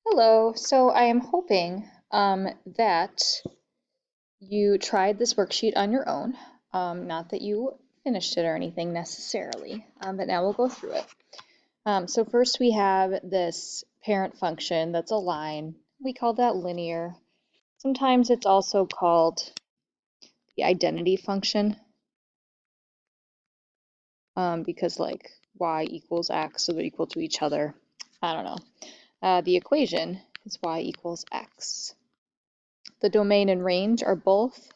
Hello, so I am hoping that you tried this worksheet on your own, not that you finished it or anything necessarily, but now we'll go through it. So first we have this parent function that's a line. We call that linear. Sometimes it's also called the identity function because like y equals x, so they're equal to each other. I don't know. The equation is y equals x. The domain and range are both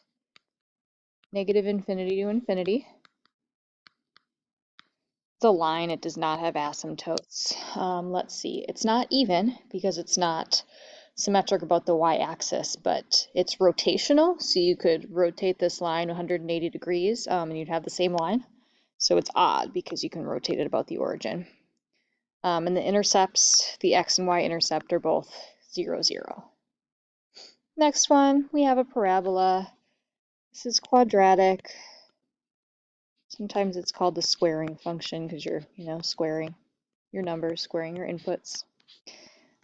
negative infinity to infinity. It's a line, it does not have asymptotes. Let's see, it's not even because it's not symmetric about the y-axis, but it's rotational, so you could rotate this line 180 degrees and you'd have the same line. So it's odd because you can rotate it about the origin. And the intercepts, the x and y intercept, are both 0, 0. Next one, we have a parabola. This is quadratic. Sometimes it's called the squaring function because you're, squaring your numbers, squaring your inputs.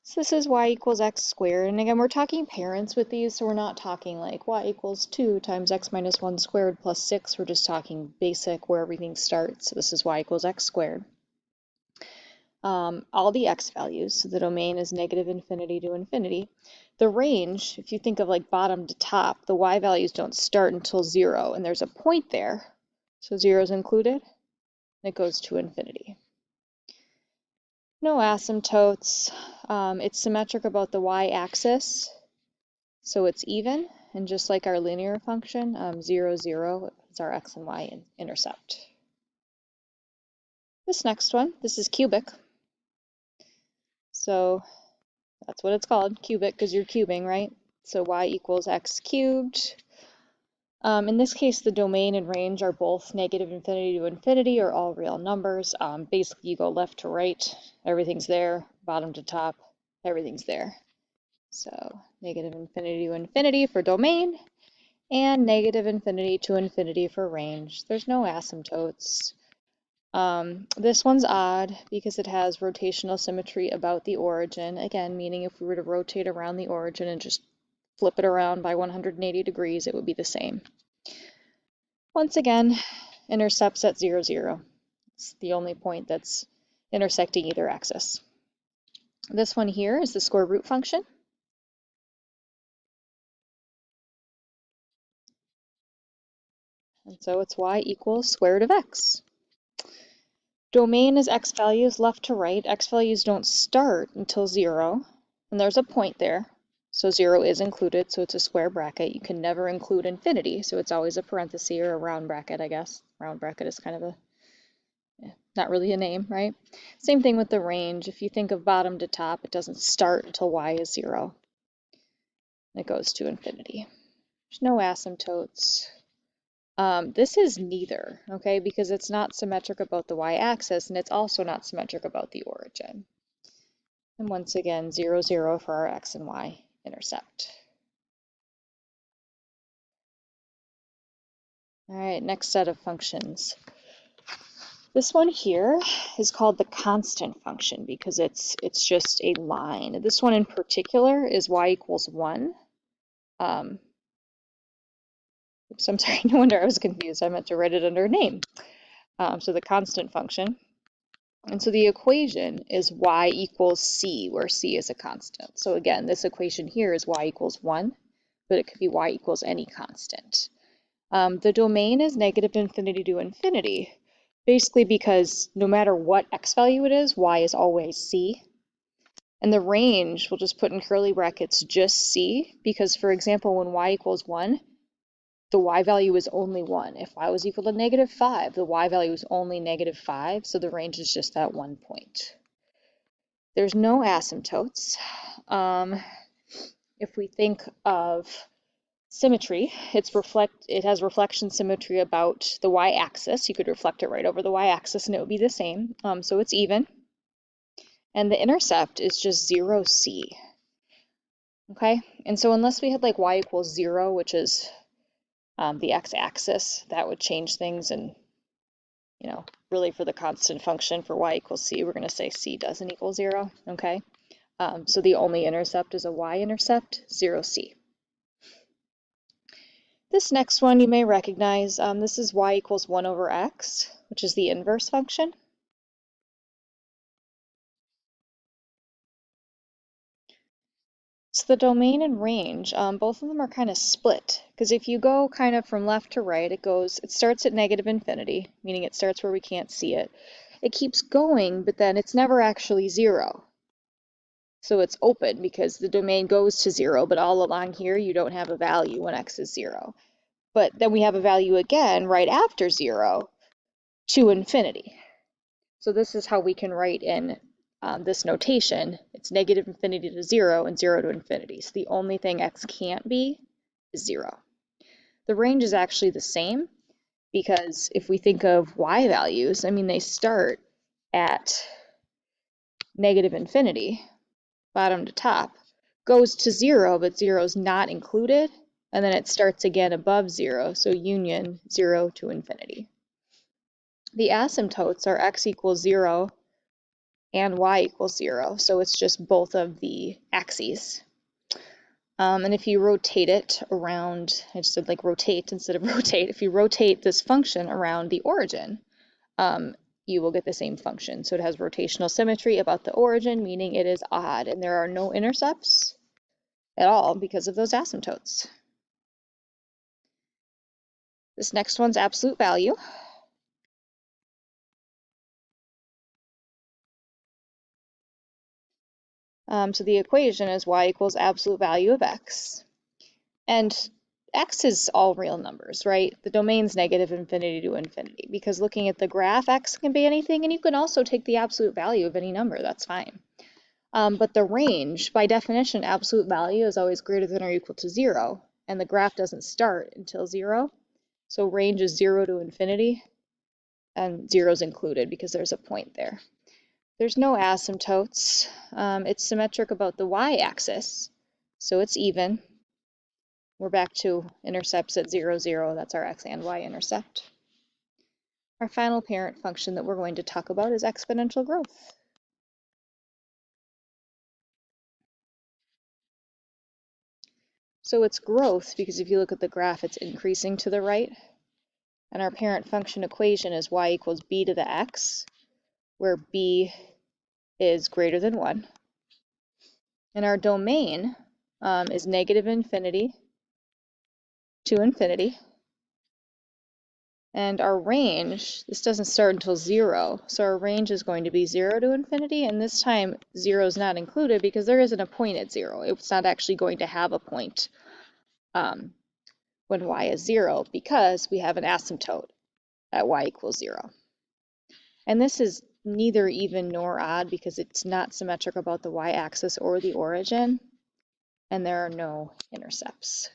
So this is y equals x squared. And again, we're talking parents with these, so we're not talking like y equals 2 times x minus 1 squared plus 6. We're just talking basic where everything starts. So this is y equals x squared. All the x values, so the domain is negative infinity to infinity. The range, if you think of like bottom to top, the y values don't start until 0, and there's a point there. So 0 is included, and it goes to infinity. No asymptotes. It's symmetric about the y-axis, so it's even, and just like our linear function, 0, 0 is our x and y intercept. This next one, this is cubic. So that's what it's called, cubic, because you're cubing, right? So y equals x cubed. In this case, the domain and range are both negative infinity to infinity, or all real numbers. Basically, you go left to right, everything's there, bottom to top, everything's there. So negative infinity to infinity for domain, and negative infinity to infinity for range. There's no asymptotes. This one's odd because it has rotational symmetry about the origin. Again, meaning if we were to rotate around the origin and just flip it around by 180 degrees, it would be the same. Once again, intercepts at 0, 0. It's the only point that's intersecting either axis. This one here is the square root function. And so it's y equals square root of x. Domain is x values left to right. X values don't start until 0, and there's a point there. So 0 is included, so it's a square bracket. You can never include infinity, so it's always a parenthesis or a round bracket, I guess. Round bracket is kind of not really a name, right? Same thing with the range. If you think of bottom to top, it doesn't start until y is 0. It goes to infinity. There's no asymptotes. This is neither, okay, because it's not symmetric about the y-axis, and it's also not symmetric about the origin. And once again, 0, 0 for our x and y intercept. All right, next set of functions. This one here is called the constant function because it's just a line. This one in particular is y equals 1. Oops, I'm sorry, no wonder I was confused. I meant to write it under a name. So the constant function. And so the equation is y equals c, where c is a constant. So again, this equation here is y equals 1, but it could be y equals any constant. The domain is negative infinity to infinity, basically because no matter what x value it is, y is always c. And the range, we'll just put in curly brackets just c, because for example, when y equals 1, the y value is only 1. If y was equal to negative 5, the y value is only negative 5, so the range is just that 1 point. There's no asymptotes. If we think of symmetry, it has reflection symmetry about the y-axis. You could reflect it right over the y-axis and it would be the same. So it's even. And the intercept is just 0, c. Okay, and so unless we had like y equals 0, which is the x-axis, that would change things. And really for the constant function for y equals c, we're going to say c doesn't equal 0. Okay, So the only intercept is a y-intercept, 0c. This next one you may recognize. This is y equals 1 over x, which is the inverse function. So the domain and range, both of them are kind of split, because if you go kind of from left to right, it starts at negative infinity, meaning it starts where we can't see it. It keeps going, but then it's never actually 0. So it's open because the domain goes to 0, but all along here you don't have a value when x is 0. But then we have a value again right after 0 to infinity. So this is how we can write in this notation. It's negative infinity to 0 and 0 to infinity. So the only thing x can't be is 0. The range is actually the same because if we think of y values, I mean, they start at negative infinity, bottom to top, goes to 0, but 0 is not included, and then it starts again above 0, so union 0 to infinity. The asymptotes are x equals 0 and y equals 0, so it's just both of the axes. And if you rotate it around, I just said like rotate instead of rotate, if you rotate this function around the origin, you will get the same function. So it has rotational symmetry about the origin, meaning it is odd, and there are no intercepts at all because of those asymptotes. This next one's absolute value. So the equation is y equals absolute value of x. And x is all real numbers, right? The domain's negative infinity to infinity, because looking at the graph, x can be anything, and you can also take the absolute value of any number, that's fine. But the range, by definition, absolute value is always greater than or equal to 0, and the graph doesn't start until 0. So range is 0 to infinity, and 0 is included because there's a point there. There's no asymptotes. It's symmetric about the y-axis, so it's even. We're back to intercepts at 0, 0. That's our x and y intercept. Our final parent function that we're going to talk about is exponential growth. So it's growth because if you look at the graph, it's increasing to the right. And our parent function equation is y equals b to the x, where b is greater than 1. And our domain is negative infinity to infinity. And our range, this doesn't start until 0, so our range is going to be 0 to infinity, and this time 0 is not included because there isn't a point at 0. It's not actually going to have a point when y is 0 because we have an asymptote at y equals 0. And this is neither even nor odd because it's not symmetric about the y-axis or the origin, and there are no intercepts.